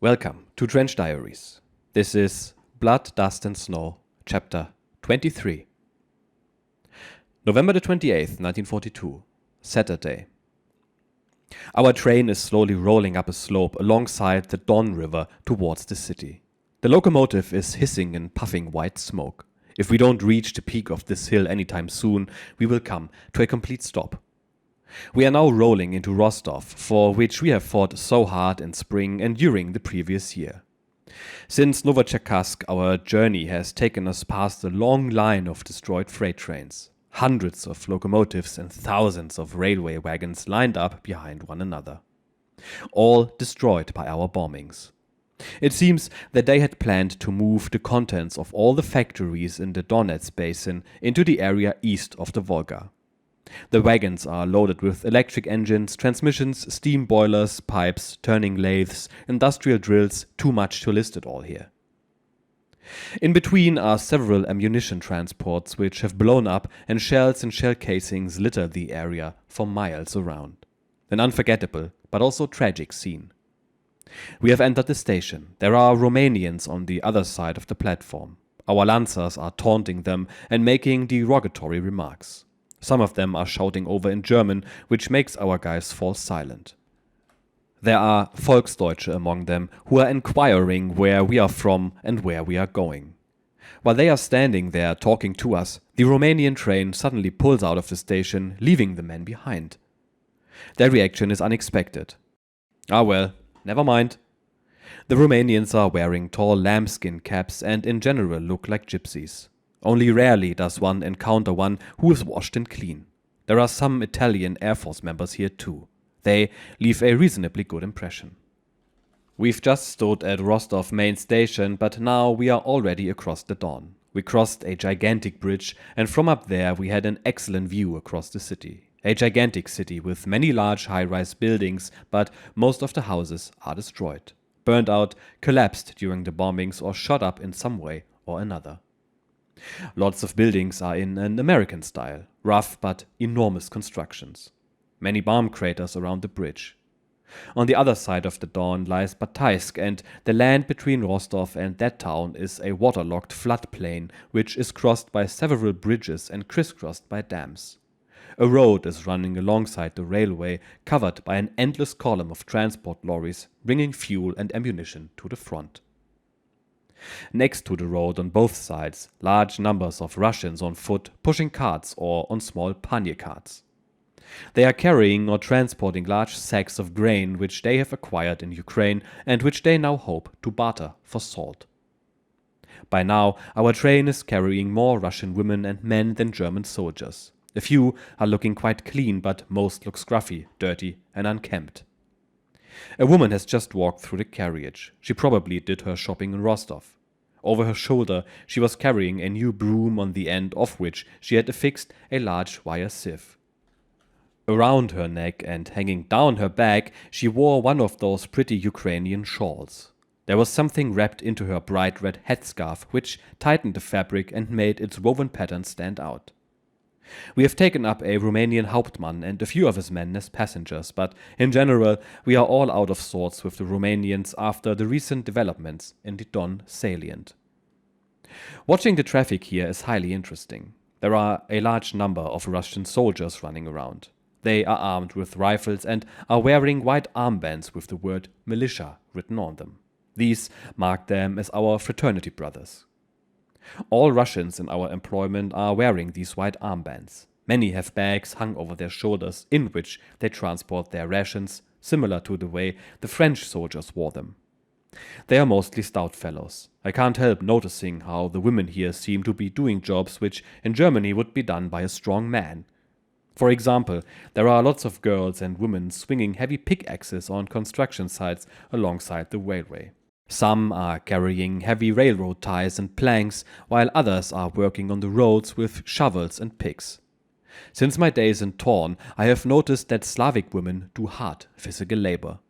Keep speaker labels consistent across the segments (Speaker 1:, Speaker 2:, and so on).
Speaker 1: Welcome to Trench Diaries. This is Blood, Dust and Snow, Chapter 23. November the 28th, 1942, Saturday. Our train is slowly rolling up a slope alongside the Don River towards the city. The locomotive is hissing and puffing white smoke. If we don't reach the peak of this hill anytime soon, we will come to a complete stop. We are now rolling into Rostov, for which we have fought so hard in spring and during the previous year. Since Novocherkassk, our journey has taken us past a long line of destroyed freight trains, hundreds of locomotives and thousands of railway wagons lined up behind one another, all destroyed by our bombings. It seems that they had planned to move the contents of all the factories in the Donets basin into the area east of the Volga. The wagons are loaded with electric engines, transmissions, steam boilers, pipes, turning lathes, industrial drills, too much to list it all here. In between are several ammunition transports which have blown up, and shells and shell casings litter the area for miles around. An unforgettable but also tragic scene. We have entered the station. There are Romanians on the other side of the platform. Our Lancers are taunting them and making derogatory remarks. Some of them are shouting over in German, which makes our guys fall silent. There are Volksdeutsche among them who are inquiring where we are from and where we are going. While they are standing there talking to us, the Romanian train suddenly pulls out of the station, leaving the men behind. Their reaction is unexpected. Ah well, never mind. The Romanians are wearing tall lambskin caps and in general look like gypsies. Only rarely does one encounter one who is washed and clean. There are some Italian Air Force members here too. They leave a reasonably good impression. We've just stood at Rostov main station, but now we are already across the Don. We crossed a gigantic bridge, and from up there we had an excellent view across the city. A gigantic city with many large high-rise buildings, but most of the houses are destroyed, burned out, collapsed during the bombings, or shot up in some way or another. Lots of buildings are in an American style, rough but enormous constructions. Many bomb craters around the bridge. On the other side of the Don lies Bataisk, and the land between Rostov and that town is a waterlogged floodplain which is crossed by several bridges and crisscrossed by dams. A road is running alongside the railway, covered by an endless column of transport lorries bringing fuel and ammunition to the front. Next to the road on both sides, large numbers of Russians on foot pushing carts or on small pannier carts. They are carrying or transporting large sacks of grain which they have acquired in Ukraine and which they now hope to barter for salt. By now, our train is carrying more Russian women and men than German soldiers. A few are looking quite clean, but most look scruffy, dirty and unkempt. A woman has just walked through the carriage. She probably did her shopping in Rostov. Over her shoulder she was carrying a new broom on the end of which she had affixed a large wire sieve. Around her neck and hanging down her back she wore one of those pretty Ukrainian shawls. There was something wrapped into her bright red headscarf which tightened the fabric and made its woven pattern stand out. We have taken up a Romanian Hauptmann and a few of his men as passengers, but in general we are all out of sorts with the Romanians after the recent developments in the Don salient. Watching the traffic here is highly interesting. There are a large number of Russian soldiers running around. They are armed with rifles and are wearing white armbands with the word militia written on them. These mark them as our fraternity brothers. All Russians in our employment are wearing these white armbands. Many have bags hung over their shoulders in which they transport their rations, similar to the way the French soldiers wore them. They are mostly stout fellows. I can't help noticing how the women here seem to be doing jobs which in Germany would be done by a strong man. For example, there are lots of girls and women swinging heavy pickaxes on construction sites alongside the railway. Some are carrying heavy railroad ties and planks, while others are working on the roads with shovels and picks. Since my days in Torn, I have noticed that Slavic women do hard physical labor.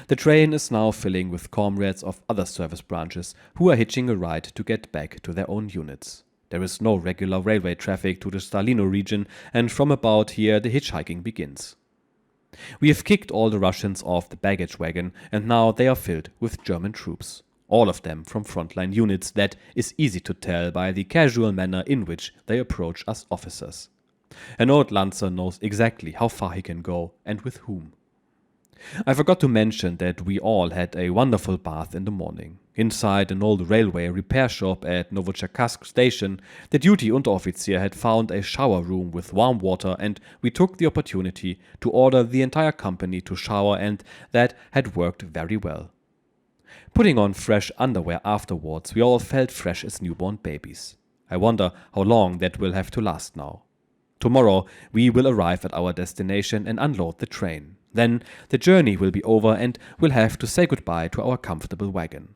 Speaker 1: The train is now filling with comrades of other service branches who are hitching a ride to get back to their own units. There is no regular railway traffic to the Stalino region, and from about here the hitchhiking begins. We have kicked all the Russians off the baggage wagon, and now they are filled with German troops. All of them from frontline units. That is easy to tell by the casual manner in which they approach us officers. An old Lancer knows exactly how far he can go and with whom. I forgot to mention that we all had a wonderful bath in the morning. Inside an old railway repair shop at Novocherkassk station, the duty Unteroffizier had found a shower room with warm water, and we took the opportunity to order the entire company to shower, and that had worked very well. Putting on fresh underwear afterwards, we all felt fresh as newborn babies. I wonder how long that will have to last now. Tomorrow we will arrive at our destination and unload the train. Then the journey will be over and we'll have to say goodbye to our comfortable wagon.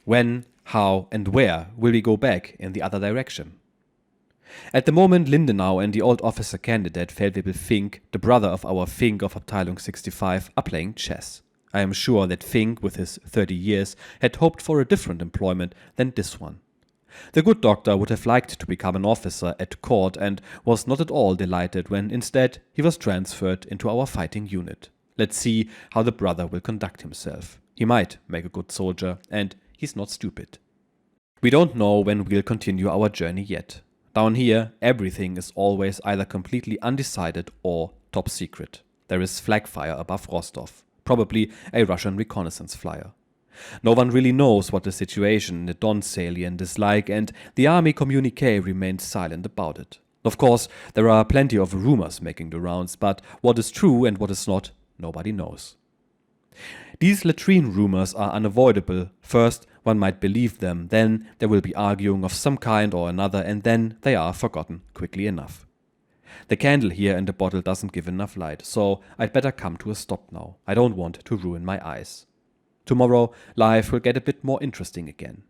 Speaker 1: When, how and where will we go back in the other direction? At the moment, Lindenau and the old officer candidate Feldwebel Fink, the brother of our Fink of Abteilung 65, are playing chess. I am sure that Fink, with his 30 years, had hoped for a different employment than this one. The good doctor would have liked to become an officer at court and was not at all delighted when instead he was transferred into our fighting unit. Let's see how the brother will conduct himself. He might make a good soldier, and he's not stupid. We don't know when we'll continue our journey yet. Down here, everything is always either completely undecided or top secret. There is flag fire above Rostov, probably a Russian reconnaissance flyer. No one really knows what the situation in the Don salient is like, and the army communique remains silent about it. Of course, there are plenty of rumors making the rounds, but what is true and what is not, nobody knows. These latrine rumors are unavoidable. First, one might believe them, then there will be arguing of some kind or another, and then they are forgotten quickly enough. The candle here in the bottle doesn't give enough light, so I'd better come to a stop now. I don't want to ruin my eyes. Tomorrow, life will get a bit more interesting again.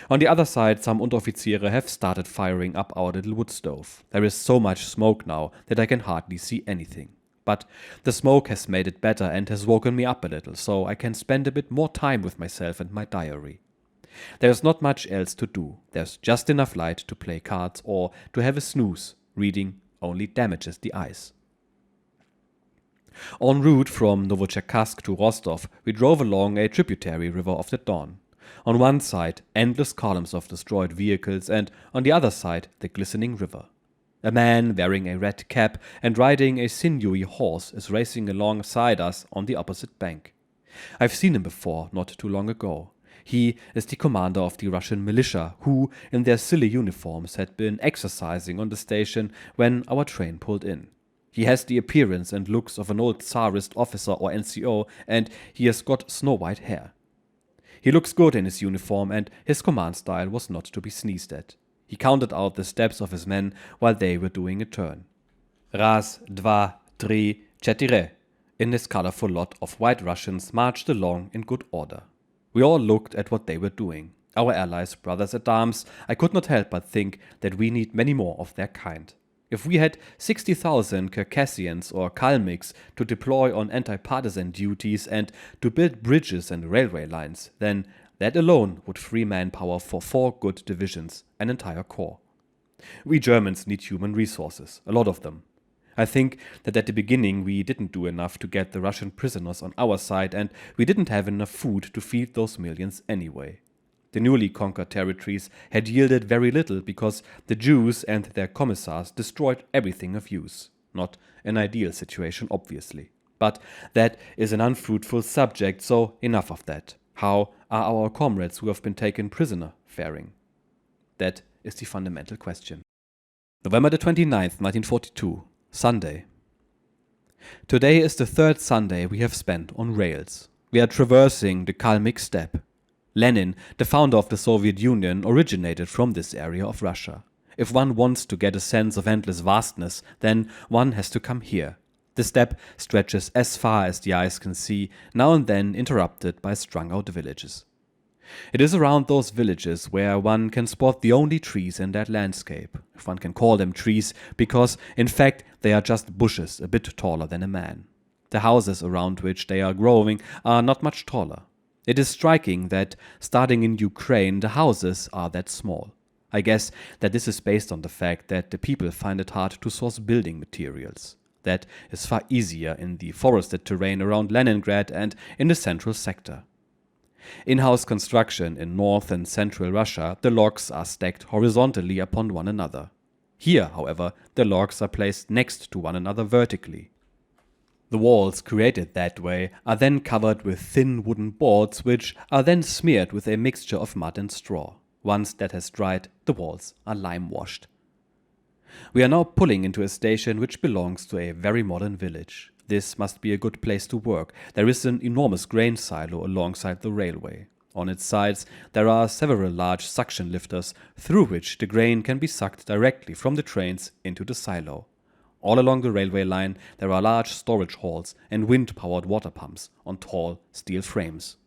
Speaker 1: On the other side, some Unteroffiziere have started firing up our little wood stove. There is so much smoke now that I can hardly see anything. But the smoke has made it better and has woken me up a little, so I can spend a bit more time with myself and my diary. There's not much else to do. There's just enough light to play cards or to have a snooze. Reading only damages the eyes. En route from Novocherkassk to Rostov, we drove along a tributary river of the Don. On one side, endless columns of destroyed vehicles, and on the other side, the glistening river. A man wearing a red cap and riding a sinewy horse is racing alongside us on the opposite bank. I've seen him before, not too long ago. He is the commander of the Russian militia, who, in their silly uniforms, had been exercising on the station when our train pulled in. He has the appearance and looks of an old Tsarist officer or NCO, and he has got snow-white hair. He looks good in his uniform, and his command style was not to be sneezed at. He counted out the steps of his men while they were doing a turn. Raz, dva, tri, čtyři. In this colorful lot of white Russians marched along in good order. We all looked at what they were doing. Our allies, brothers-at-arms, I could not help but think that we need many more of their kind. If we had 60,000 Circassians or Kalmyks to deploy on anti-partisan duties and to build bridges and railway lines, then that alone would free manpower for 4 good divisions, an entire corps. We Germans need human resources, a lot of them. I think that at the beginning we didn't do enough to get the Russian prisoners on our side, and we didn't have enough food to feed those millions anyway. The newly conquered territories had yielded very little because the Jews and their commissars destroyed everything of use. Not an ideal situation, obviously. But that is an unfruitful subject, so enough of that. How are our comrades who have been taken prisoner faring? That is the fundamental question. November the 29th, 1942, Sunday. Today is the 3rd Sunday we have spent on rails. We are traversing the Kalmyk steppe. Lenin, the founder of the Soviet Union, originated from this area of Russia. If one wants to get a sense of endless vastness, then one has to come here. The steppe stretches as far as the eyes can see, now and then interrupted by strung-out villages. It is around those villages where one can spot the only trees in that landscape, if one can call them trees, because, in fact, they are just bushes a bit taller than a man. The houses around which they are growing are not much taller. It is striking that, starting in Ukraine, the houses are that small. I guess that this is based on the fact that the people find it hard to source building materials. That is far easier in the forested terrain around Leningrad and in the central sector. In-house construction in north and central Russia, the logs are stacked horizontally upon one another. Here, however, the logs are placed next to one another vertically. The walls created that way are then covered with thin wooden boards, which are then smeared with a mixture of mud and straw. Once that has dried, the walls are lime-washed. We are now pulling into a station which belongs to a very modern village. This must be a good place to work. There is an enormous grain silo alongside the railway. On its sides there are several large suction lifters through which the grain can be sucked directly from the trains into the silo. All along the railway line there are large storage halls and wind-powered water pumps on tall steel frames.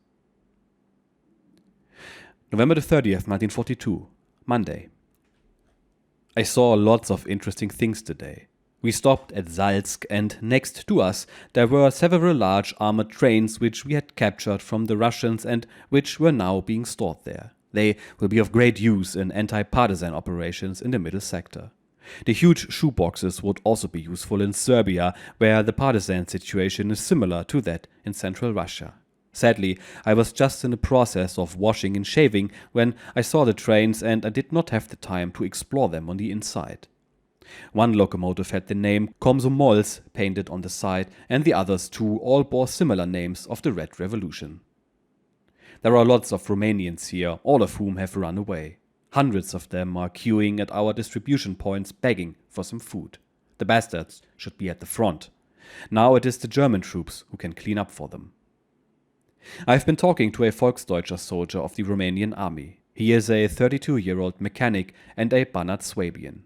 Speaker 1: November 30th, 1942, Monday. I saw lots of interesting things today. We stopped at Salsk, and next to us there were several large armored trains which we had captured from the Russians and which were now being stored there. They will be of great use in anti-partisan operations in the middle sector. The huge shoeboxes would also be useful in Serbia, where the partisan situation is similar to that in central Russia. Sadly, I was just in the process of washing and shaving when I saw the trains, and I did not have the time to explore them on the inside. One locomotive had the name Komsomols painted on the side, and the others too all bore similar names of the Red Revolution. There are lots of Romanians here, all of whom have run away. Hundreds of them are queuing at our distribution points begging for some food. The bastards should be at the front. Now it is the German troops who can clean up for them. I have been talking to a Volksdeutscher soldier of the Romanian army. He is a 32-year-old mechanic and a Banat Swabian.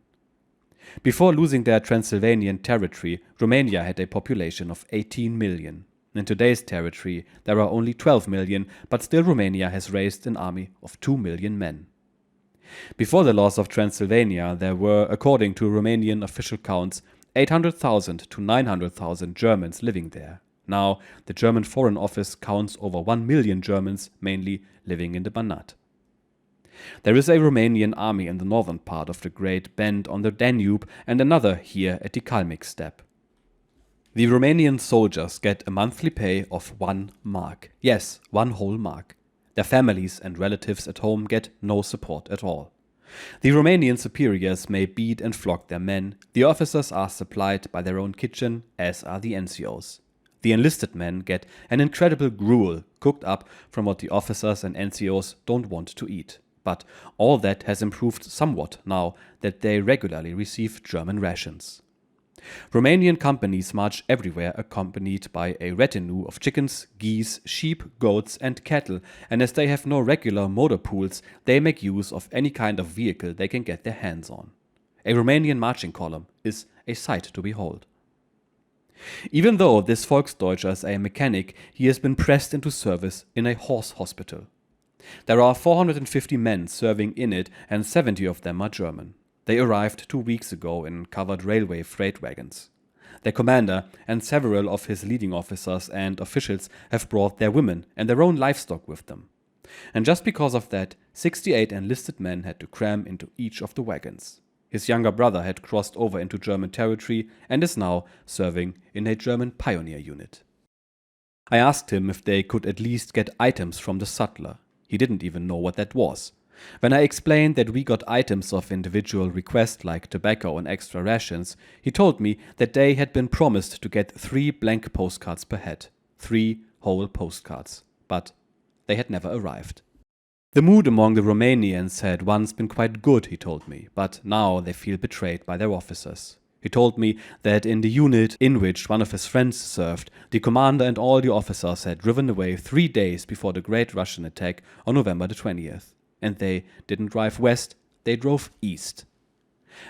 Speaker 1: Before losing their Transylvanian territory, Romania had a population of 18 million. In today's territory, there are only 12 million, but still Romania has raised an army of 2 million men. Before the loss of Transylvania, there were, according to Romanian official counts, 800,000 to 900,000 Germans living there. Now, the German Foreign Office counts over 1 million Germans, mainly living in the Banat. There is a Romanian army in the northern part of the Great Bend on the Danube and another here at the Kalmyk steppe. The Romanian soldiers get a monthly pay of 1 mark. Yes, 1 whole mark. Their families and relatives at home get no support at all. The Romanian superiors may beat and flog their men. The officers are supplied by their own kitchen, as are the NCOs. The enlisted men get an incredible gruel cooked up from what the officers and NCOs don't want to eat. But all that has improved somewhat now that they regularly receive German rations. Romanian companies march everywhere accompanied by a retinue of chickens, geese, sheep, goats and cattle, and as they have no regular motor pools, they make use of any kind of vehicle they can get their hands on. A Romanian marching column is a sight to behold. Even though this Volksdeutscher is a mechanic, he has been pressed into service in a horse hospital. There are 450 men serving in it, and 70 of them are German. They arrived 2 weeks ago in covered railway freight wagons. Their commander and several of his leading officers and officials have brought their women and their own livestock with them. And just because of that, 68 enlisted men had to cram into each of the wagons. His younger brother had crossed over into German territory and is now serving in a German pioneer unit. I asked him if they could at least get items from the sutler. He didn't even know what that was. When I explained that we got items of individual request like tobacco and extra rations, he told me that they had been promised to get 3 blank postcards per head. 3 whole postcards. But they had never arrived. The mood among the Romanians had once been quite good, he told me, but now they feel betrayed by their officers. He told me that in the unit in which one of his friends served, the commander and all the officers had driven away 3 days before the Great Russian attack on November the 20th. And they didn't drive west, they drove east.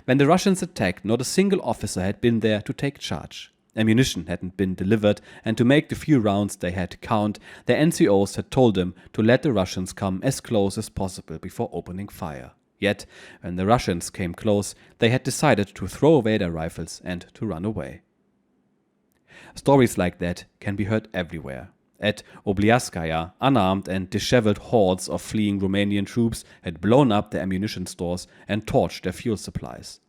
Speaker 1: When the Russians attacked, not a single officer had been there to take charge. Ammunition hadn't been delivered, and to make the few rounds they had count, their NCOs had told them to let the Russians come as close as possible before opening fire. Yet, when the Russians came close, they had decided to throw away their rifles and to run away. Stories like that can be heard everywhere. At Oblyaskaya, unarmed and disheveled hordes of fleeing Romanian troops had blown up their ammunition stores and torched their fuel supplies.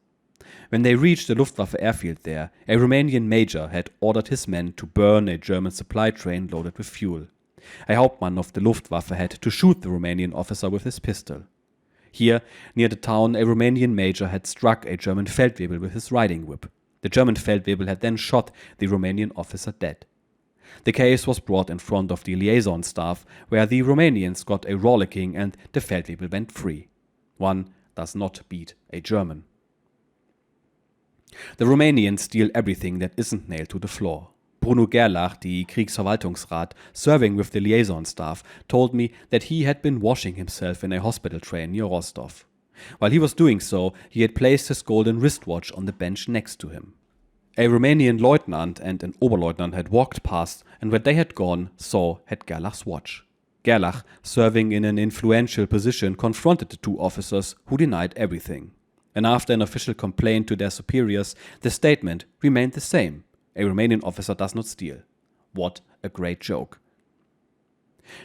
Speaker 1: When they reached the Luftwaffe airfield there, a Romanian major had ordered his men to burn a German supply train loaded with fuel. A Hauptmann of the Luftwaffe had to shoot the Romanian officer with his pistol. Here, near the town, a Romanian major had struck a German Feldwebel with his riding whip. The German Feldwebel had then shot the Romanian officer dead. The case was brought in front of the liaison staff, where the Romanians got a rollicking and the Feldwebel went free. One does not beat a German. The Romanians steal everything that isn't nailed to the floor. Bruno Gerlach, the Kriegsverwaltungsrat, serving with the liaison staff, told me that he had been washing himself in a hospital train near Rostov. While he was doing so, he had placed his golden wristwatch on the bench next to him. A Romanian lieutenant and an Oberleutnant had walked past, and when they had gone, so had Gerlach's watch. Gerlach, serving in an influential position, confronted the two officers, who denied everything. And after an official complaint to their superiors, the statement remained the same. A Romanian officer does not steal. What a great joke.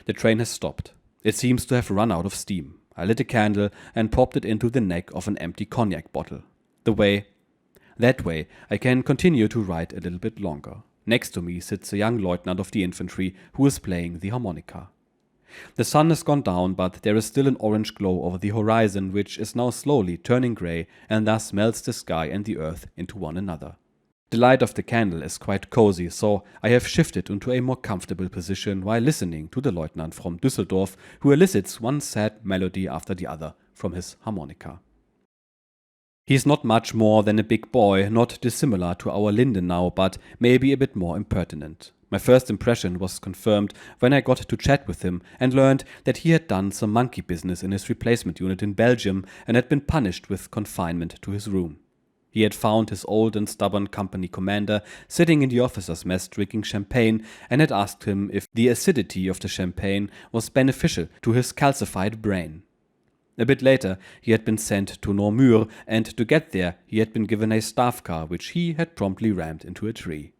Speaker 1: The train has stopped. It seems to have run out of steam. I lit a candle and popped it into the neck of an empty cognac bottle. That way, I can continue to write a little bit longer. Next to me sits a young lieutenant of the infantry who is playing the harmonica. The sun has gone down, but there is still an orange glow over the horizon, which is now slowly turning grey and thus melts the sky and the earth into one another. The light of the candle is quite cozy, so I have shifted into a more comfortable position while listening to the lieutenant from Düsseldorf, who elicits one sad melody after the other from his harmonica. He is not much more than a big boy, not dissimilar to our Lindenau, but maybe a bit more impertinent. My first impression was confirmed when I got to chat with him and learned that he had done some monkey business in his replacement unit in Belgium and had been punished with confinement to his room. He had found his old and stubborn company commander sitting in the officers' mess drinking champagne and had asked him if the acidity of the champagne was beneficial to his calcified brain. A bit later, he had been sent to Namur, and to get there, he had been given a staff car which he had promptly rammed into a tree.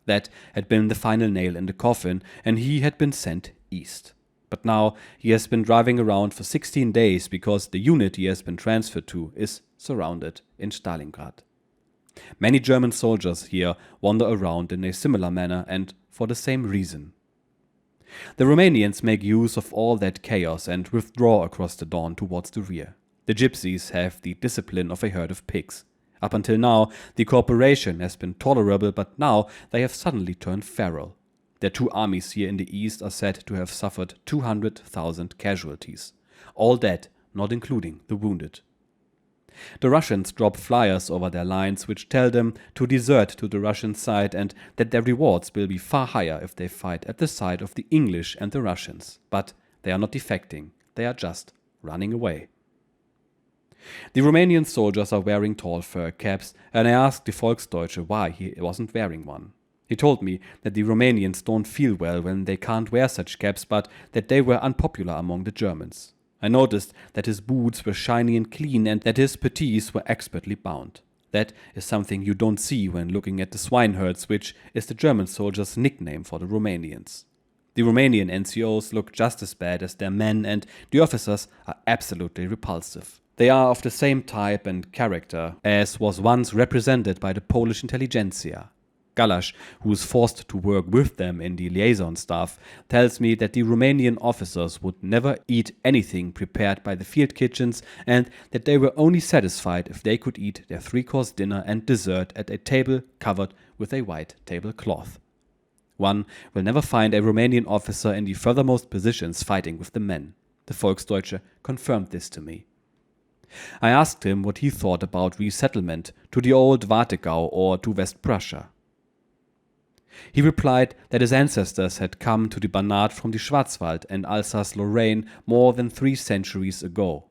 Speaker 1: That had been the final nail in the coffin, and he had been sent east. But now he has been driving around for 16 days because the unit he has been transferred to is surrounded in Stalingrad. Many German soldiers here wander around in a similar manner and for the same reason. The Romanians make use of all that chaos and withdraw across the Don towards the rear. The gypsies have the discipline of a herd of pigs. Up until now, the cooperation has been tolerable, but now they have suddenly turned feral. Their two armies here in the east are said to have suffered 200,000 casualties. All dead, not including the wounded. The Russians drop flyers over their lines which tell them to desert to the Russian side and that their rewards will be far higher if they fight at the side of the English and the Russians. But they are not defecting, they are just running away. The Romanian soldiers are wearing tall fur caps, and I asked the Volksdeutsche why he wasn't wearing one. He told me that the Romanians don't feel well when they can't wear such caps, but that they were unpopular among the Germans. I noticed that his boots were shiny and clean and that his puttees were expertly bound. That is something you don't see when looking at the swineherds, which is the German soldiers' nickname for the Romanians. The Romanian NCOs look just as bad as their men, and the officers are absolutely repulsive. They are of the same type and character as was once represented by the Polish intelligentsia. Galash, who is forced to work with them in the liaison staff, tells me that the Romanian officers would never eat anything prepared by the field kitchens and that they were only satisfied if they could eat their three-course dinner and dessert at a table covered with a white tablecloth. One will never find a Romanian officer in the furthermost positions fighting with the men. The Volksdeutsche confirmed this to me. I asked him what he thought about resettlement to the old Warthegau or to West Prussia. He replied that his ancestors had come to the Banat from the Schwarzwald and Alsace-Lorraine more than 3 centuries ago.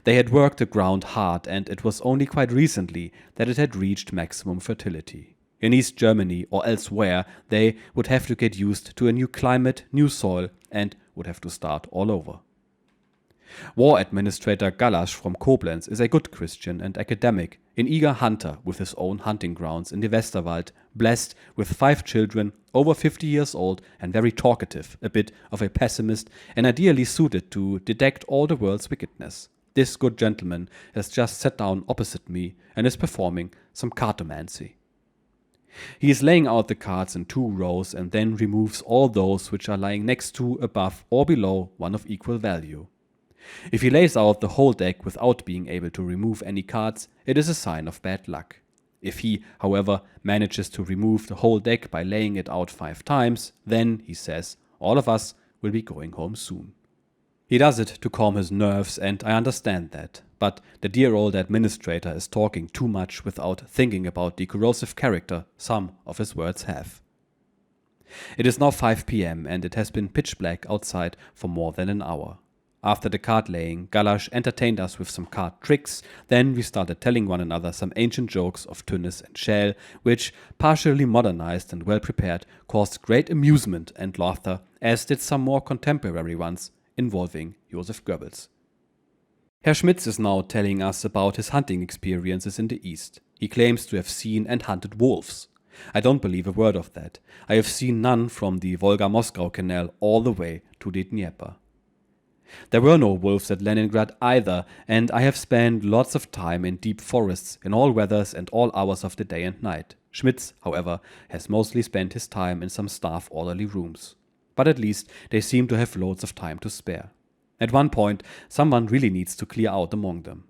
Speaker 1: They had worked the ground hard, and it was only quite recently that it had reached maximum fertility. In East Germany or elsewhere, they would have to get used to a new climate, new soil, and would have to start all over. War Administrator Galash from Koblenz is a good Christian and academic, an eager hunter with his own hunting grounds in the Westerwald, blessed with 5 children, over 50 years old and very talkative, a bit of a pessimist and ideally suited to detect all the world's wickedness. This good gentleman has just sat down opposite me and is performing some cartomancy. He is laying out the cards in 2 rows and then removes all those which are lying next to, above, or below one of equal value. If he lays out the whole deck without being able to remove any cards, it is a sign of bad luck. If he, however, manages to remove the whole deck by laying it out 5 times, then, he says, all of us will be going home soon. He does it to calm his nerves, and I understand that, but the dear old administrator is talking too much without thinking about the corrosive character some of his words have. It is now 5 p.m. and it has been pitch black outside for more than an hour. After the card laying, Galash entertained us with some card tricks, then we started telling one another some ancient jokes of Tönnies and Schell, which, partially modernized and well prepared, caused great amusement and laughter, as did some more contemporary ones involving Joseph Goebbels. Herr Schmitz is now telling us about his hunting experiences in the East. He claims to have seen and hunted wolves. I don't believe a word of that. I have seen none from the Volga-Moscow Canal all the way to the Dnieper. There were no wolves at Leningrad either, and I have spent lots of time in deep forests in all weathers and all hours of the day and night. Schmitz, however, has mostly spent his time in some staff orderly rooms. But at least they seem to have loads of time to spare. At one point, someone really needs to clear out among them.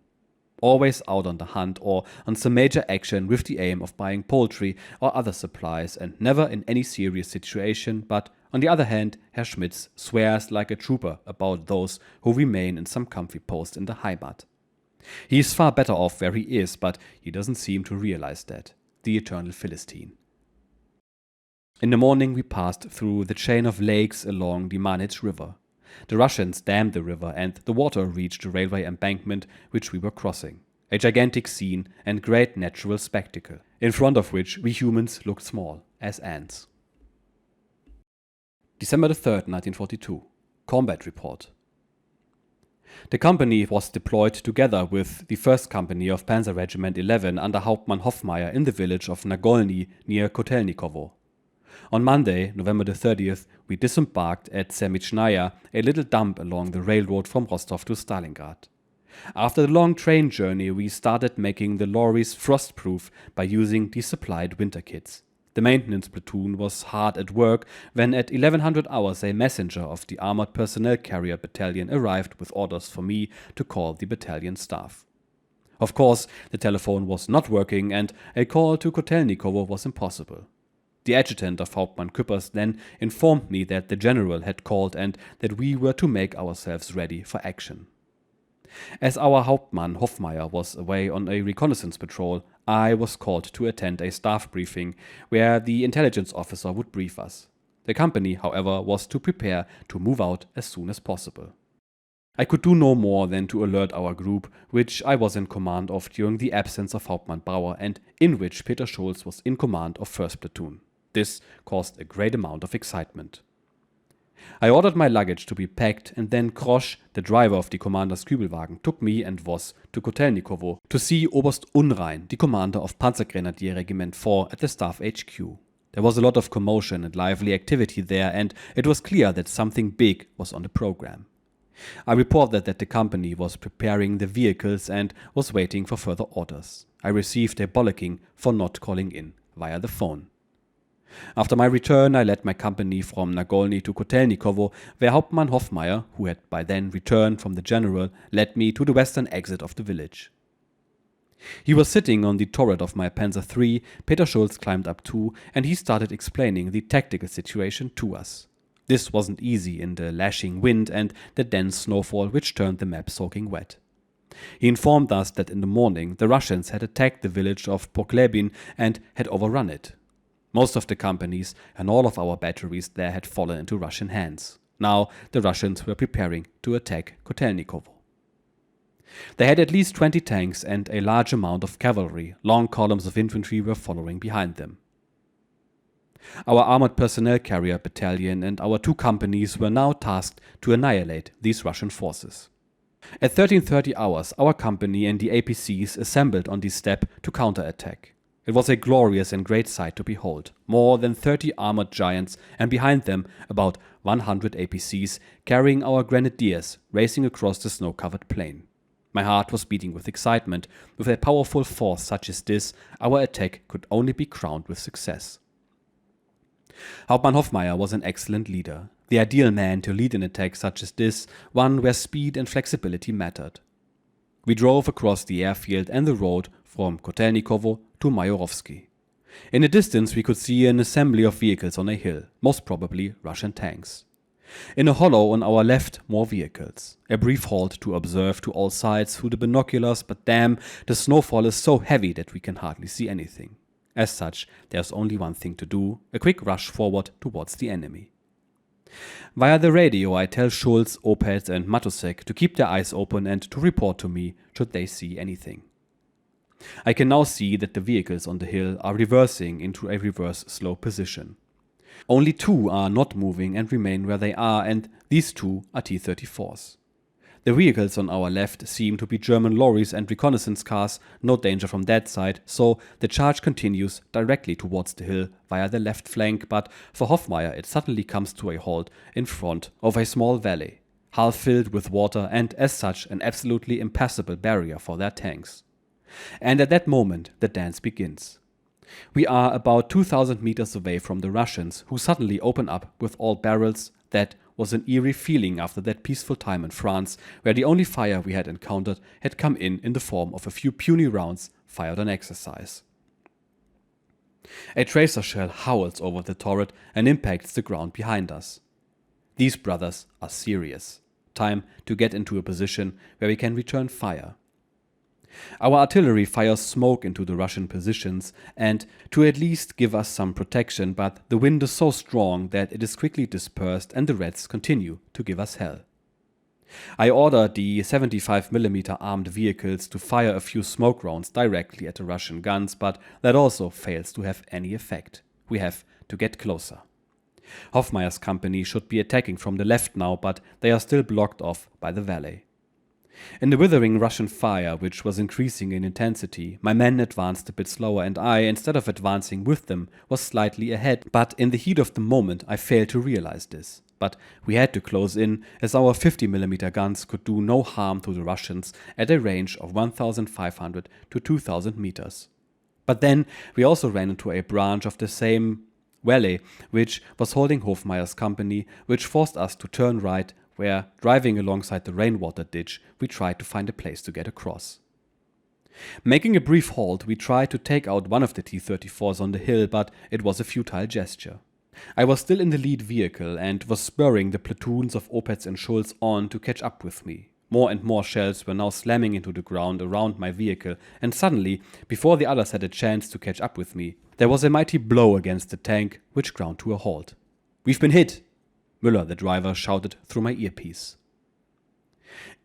Speaker 1: Always out on the hunt or on some major action with the aim of buying poultry or other supplies, and never in any serious situation, but on the other hand, Herr Schmitz swears like a trooper about those who remain in some comfy post in the Heimat. He is far better off where he is, but he doesn't seem to realize that. The eternal Philistine. In the morning we passed through the chain of lakes along the Manitz River. The Russians dammed the river and the water reached the railway embankment which we were crossing. A gigantic scene and great natural spectacle, in front of which we humans looked small as ants. December 3rd, 1942. Combat Report. The company was deployed together with the 1st Company of Panzer-Regiment 11 under Hauptmann Hoffmeier in the village of Nagolny near Kotelnikovo. On Monday, November 30th, we disembarked at Semichnaya, a little dump along the railroad from Rostov to Stalingrad. After the long train journey, we started making the lorries frost-proof by using the supplied winter kits. The maintenance platoon was hard at work when at 1100 hours a messenger of the Armored Personnel Carrier Battalion arrived with orders for me to call the battalion staff. Of course, the telephone was not working and a call to Kotelnikovo was impossible. The adjutant of Hauptmann Küppers then informed me that the general had called and that we were to make ourselves ready for action. As our Hauptmann Hoffmeier was away on a reconnaissance patrol, I was called to attend a staff briefing where the intelligence officer would brief us. The company, however, was to prepare to move out as soon as possible. I could do no more than to alert our group, which I was in command of during the absence of Hauptmann Bauer and in which Peter Schulz was in command of 1st Platoon. This caused a great amount of excitement. I ordered my luggage to be packed, and then Krosch, the driver of the commander's Kübelwagen, took me and Voss to Kotelnikovo to see Oberst Unrein, the commander of Panzergrenadier Regiment 4 at the staff HQ. There was a lot of commotion and lively activity there, and it was clear that something big was on the program. I reported that the company was preparing the vehicles and was waiting for further orders. I received a bollocking for not calling in via the phone. After my return, I led my company from Nagolny to Kotelnikovo, where Hauptmann Hoffmeier, who had by then returned from the general, led me to the western exit of the village. He was sitting on the turret of my Panzer III, Peter Schulz climbed up too, and he started explaining the tactical situation to us. This wasn't easy in the lashing wind and the dense snowfall which turned the map soaking wet. He informed us that in the morning the Russians had attacked the village of Poklebin and had overrun it. Most of the companies and all of our batteries there had fallen into Russian hands. Now the Russians were preparing to attack Kotelnikovo. They had at least 20 tanks and a large amount of cavalry. Long columns of infantry were following behind them. Our Armored Personnel Carrier Battalion and our 2 companies were now tasked to annihilate these Russian forces. At 13:30 hours, our company and the APCs assembled on the steppe to counterattack. It was a glorious and great sight to behold. More than 30 armored giants, and behind them about 100 APCs carrying our grenadiers racing across the snow-covered plain. My heart was beating with excitement. With a powerful force such as this, our attack could only be crowned with success. Hauptmann Hoffmeier was an excellent leader, the ideal man to lead an attack such as this, one where speed and flexibility mattered. We drove across the airfield and the road from Kotelnikovo to Majorovsky. In the distance we could see an assembly of vehicles on a hill, most probably Russian tanks. In a hollow on our left, more vehicles. A brief halt to observe to all sides through the binoculars, but damn, the snowfall is so heavy that we can hardly see anything. As such, there's only one thing to do, a quick rush forward towards the enemy. Via the radio I tell Schulz, Opitz and Matusek to keep their eyes open and to report to me should they see anything. I can now see that the vehicles on the hill are reversing into a reverse slow position. Only 2 are not moving and remain where they are, and these 2 are T-34s. The vehicles on our left seem to be German lorries and reconnaissance cars, no danger from that side, so the charge continues directly towards the hill via the left flank, but for Hoffmeier it suddenly comes to a halt in front of a small valley, half filled with water and as such an absolutely impassable barrier for their tanks. And at that moment the dance begins. We are about 2,000 meters away from the Russians, who suddenly open up with all barrels. That was an eerie feeling after that peaceful time in France, where the only fire we had encountered had come in the form of a few puny rounds fired on exercise. A tracer shell howls over the turret and impacts the ground behind us. These brothers are serious. Time to get into a position where we can return fire. Our artillery fires smoke into the Russian positions and to at least give us some protection, but the wind is so strong that it is quickly dispersed and the Reds continue to give us hell. I ordered the 75mm armed vehicles to fire a few smoke rounds directly at the Russian guns, but that also fails to have any effect. We have to get closer. Hoffmeier's company should be attacking from the left now, but they are still blocked off by the valley. In the withering Russian fire, which was increasing in intensity, my men advanced a bit slower and I, instead of advancing with them, was slightly ahead, but in the heat of the moment I failed to realize this. But we had to close in, as our 50mm guns could do no harm to the Russians at a range of 1,500 to 2,000 meters. But then we also ran into a branch of the same valley, which was holding Hofmeier's company, which forced us to turn right, where, driving alongside the rainwater ditch, we tried to find a place to get across. Making a brief halt, we tried to take out one of the T-34s on the hill, but it was a futile gesture. I was still in the lead vehicle and was spurring the platoons of Opitz and Schulz on to catch up with me. More and more shells were now slamming into the ground around my vehicle, and suddenly, before the others had a chance to catch up with me, there was a mighty blow against the tank, which ground to a halt. "We've been hit!" Müller, the driver, shouted through my earpiece.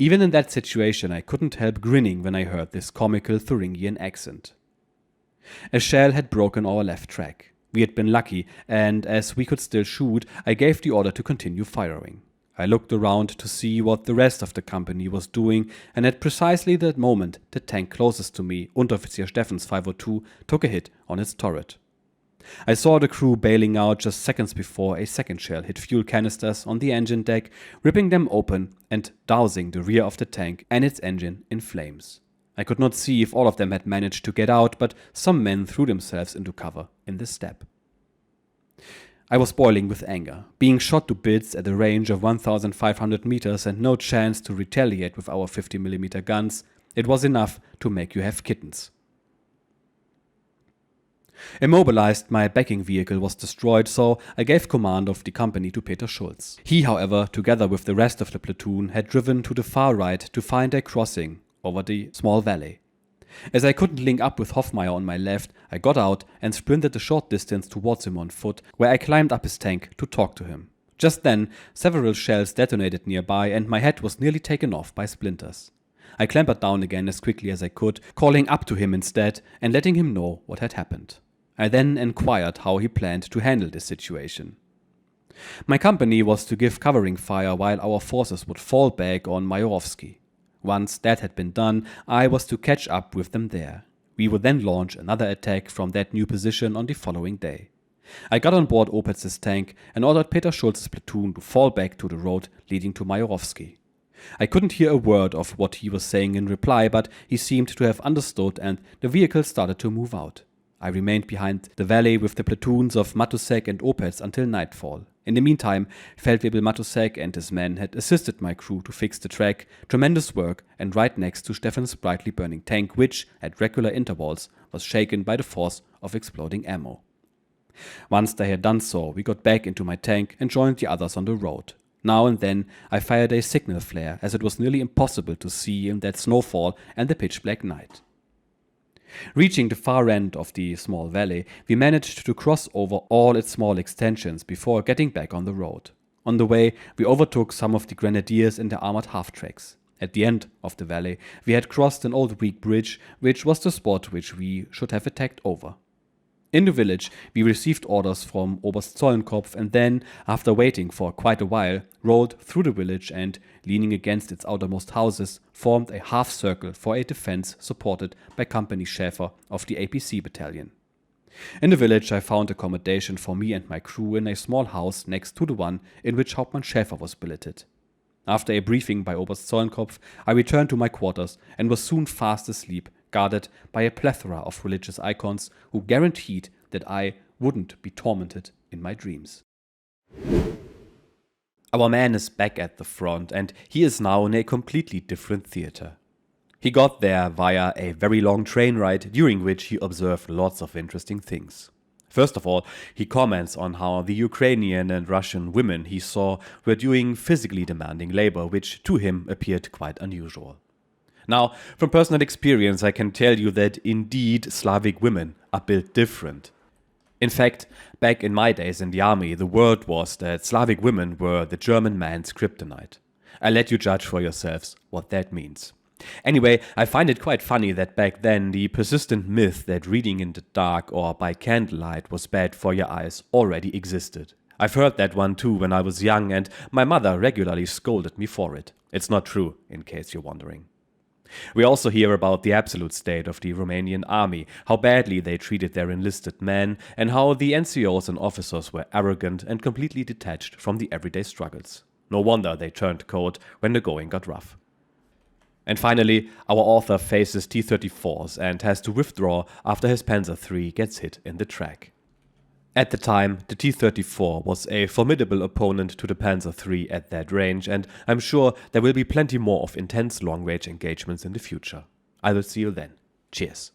Speaker 1: Even in that situation, I couldn't help grinning when I heard this comical Thuringian accent. A shell had broken our left track. We had been lucky, and as we could still shoot, I gave the order to continue firing. I looked around to see what the rest of the company was doing, and at precisely that moment, the tank closest to me, Unteroffizier Steffens 502, took a hit on its turret. I saw the crew bailing out just seconds before a second shell hit fuel canisters on the engine deck, ripping them open and dousing the rear of the tank and its engine in flames. I could not see if all of them had managed to get out, but some men threw themselves into cover in the steppe. I was boiling with anger, being shot to bits at a range of 1,500 meters and no chance to retaliate with our 50mm guns. It was enough to make you have kittens. Immobilized, my backing vehicle was destroyed, so I gave command of the company to Peter Schulz. He, however, together with the rest of the platoon, had driven to the far right to find a crossing over the small valley. As I couldn't link up with Hoffmeier on my left, I got out and sprinted a short distance towards him on foot, where I climbed up his tank to talk to him. Just then, several shells detonated nearby and my head was nearly taken off by splinters. I clambered down again as quickly as I could, calling up to him instead and letting him know what had happened. I then inquired how he planned to handle this situation. My company was to give covering fire while our forces would fall back on Majorovsky. Once that had been done, I was to catch up with them there. We would then launch another attack from that new position on the following day. I got on board Opitz's tank and ordered Peter Schulz's platoon to fall back to the road leading to Majorovsky. I couldn't hear a word of what he was saying in reply, but he seemed to have understood, and the vehicle started to move out. I remained behind the valley with the platoons of Matusek and Opets until nightfall. In the meantime, Feldwebel Matusek and his men had assisted my crew to fix the track, tremendous work, and right next to Stefan's brightly burning tank, which, at regular intervals, was shaken by the force of exploding ammo. Once they had done so, we got back into my tank and joined the others on the road. Now and then I fired a signal flare, as it was nearly impossible to see in that snowfall and the pitch-black night. Reaching the far end of the small valley, we managed to cross over all its small extensions before getting back on the road. On the way, we overtook some of the grenadiers in the armored half-tracks. At the end of the valley, we had crossed an old weak bridge, which was the spot which we should have attacked over. In the village, we received orders from Oberst Zollenkopf and then, after waiting for quite a while, rode through the village and, leaning against its outermost houses, formed a half-circle for a defense supported by Company Schäfer of the APC battalion. In the village, I found accommodation for me and my crew in a small house next to the one in which Hauptmann Schäfer was billeted. After a briefing by Oberst Zollenkopf, I returned to my quarters and was soon fast asleep, guarded by a plethora of religious icons who guaranteed that I wouldn't be tormented in my dreams. Our man is back at the front, and he is now in a completely different theater. He got there via a very long train ride, during which he observed lots of interesting things. First of all, he comments on how the Ukrainian and Russian women he saw were doing physically demanding labor, which to him appeared quite unusual. Now, from personal experience, I can tell you that indeed Slavic women are built different. In fact, back in my days in the army, the word was that Slavic women were the German man's kryptonite. I'll let you judge for yourselves what that means. Anyway, I find it quite funny that back then the persistent myth that reading in the dark or by candlelight was bad for your eyes already existed. I've heard that one too when I was young, and my mother regularly scolded me for it. It's not true, in case you're wondering. We also hear about the absolute state of the Romanian army, how badly they treated their enlisted men, and how the NCOs and officers were arrogant and completely detached from the everyday struggles. No wonder they turned cold when the going got rough. And finally, our author faces T-34s and has to withdraw after his Panzer III gets hit in the track. At the time, the T-34 was a formidable opponent to the Panzer III at that range, and I'm sure there will be plenty more of intense long-range engagements in the future. I will see you then. Cheers.